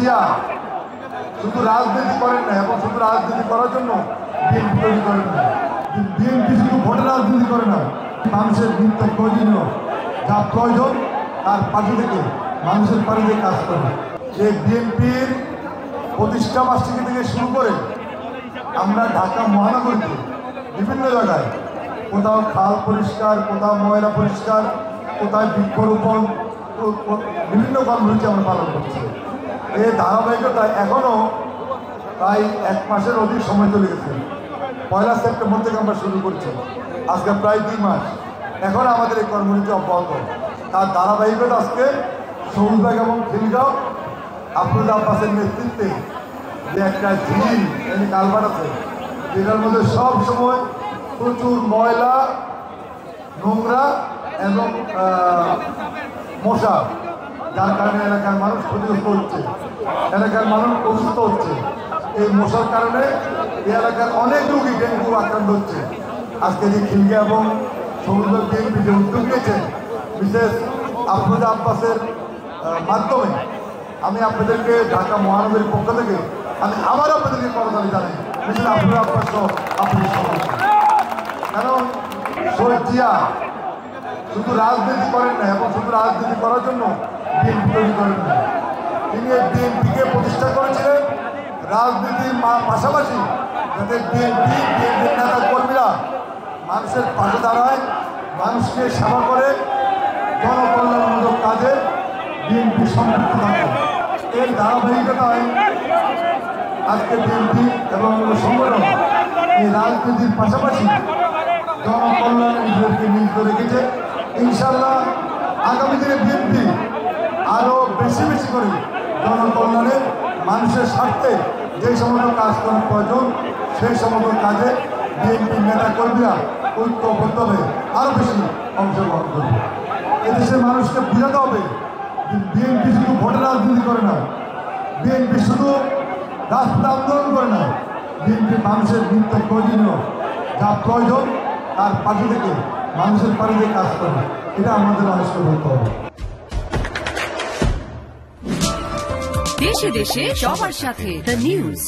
জিয়া শুধু রাজনীতি করেন না এবং শুধু রাজনীতি করার জন্য বিএনপি তৈরি করেন না। বিএনপি শুধু ভোটের রাজনীতি করে না, মানুষের নিত্য প্রয়োজনীয় যা প্রয়োজন তার পাশে থেকে মানুষের পাশে কাজ করে। যে বিএনপির প্রতিষ্ঠা বার্ষিকী থেকে শুরু করে আমরা ঢাকা মহানগরীতে বিভিন্ন জায়গায় কোথাও খাল পরিষ্কার, কোথাও ময়লা পরিষ্কার, কোথায় বৃক্ষরোপণ, বিভিন্ন কর্মসূচি আমরা পালন করছি। এই ধারাবাহিকতায় এখনও প্রায় 1 মাসের অধিক সময় চলে গেছে। 1 সেপ্টেম্বর থেকে আমরা শুরু করছি, আজকে প্রায় 2 মাস। এখন আমাদের এই কর্মসূচি অব্যাহত। তার ধারাবাহিকতা আজকে সবুজবাগ এবং খিলগাঁও আফরোজা আব্বাসের নেতৃত্বে যে একটা ঝিল কালভার্ট আছে, যেটার মধ্যে সব সময় প্রচুর ময়লা, নোংরা এবং মশা, যার কারণে এলাকার মানুষ ক্ষতিগ্রস্ত হচ্ছে, এলাকার মানুষ অসুস্থ হচ্ছে। এই মশার কারণে এই এলাকার অনেক রোগী ডেঙ্গু আক্রান্ত হচ্ছে। আজকে যে খিলগাঁও এবং সবুজবাগ বিএনপি যে উদ্যোগ নিয়েছে বিশেষ আফরোজা আব্বাসের মাধ্যমে, আমি আপনাদেরকে ঢাকা মহানগরীর পক্ষ থেকে আমি আবার আপনাদেরকে করতালি জানাই বিশেষ আফরোজা আব্বাস আপনাদের সমস্যা। কারণ শহীদ জিয়া শুধু রাজনীতি করেন না এবং শুধু রাজনীতি করার জন্য বিএনপি তৈরি করেন না। তিনি এই বিএনপিকে প্রতিষ্ঠা করেছিলেন রাজনীতির পাশাপাশি, যাতে বিএনপির নেতা কর্মীরা মানুষের পাশে দাঁড়ায়, মানুষকে সেবা করে, জনকল্যাণমূলক কাজে বিএনপি সম্পৃক্ত থাকে। এর ধারাবাহিকতায় আজকে বিএনপি এবং সংগঠন এই রাজনীতির পাশাপাশি জনকল্যাণে নিজেদেরকে নিয়োজিত রেখেছে। ইনশাল্লাহ আগামী দিনে বিএনপি আরও বেশি বেশি করে জনকল্যাণে মানুষের স্বার্থে যে সমস্ত কাজ করার প্রয়োজন সেই সমস্ত কাজে বিএনপির নেতা কর্মীরা ঐক্যবদ্ধভাবে আরও বেশি অংশগ্রহণ করবে। এদেশের মানুষকে বোঝাতে হবে বিএনপি শুধু ভোটের রাজনীতি করে না, বিএনপি শুধু রাস্তা আন্দোলন করে না, বিএনপি মানুষের নিত্য প্রয়োজনীয় যা প্রয়োজন তার পাশে থেকে মানুষের পাশে কাজ করে। এটা আমাদের মানুষকে বলতে হবে। দেশে দেশে সবার সাথে দ্য নিউজ।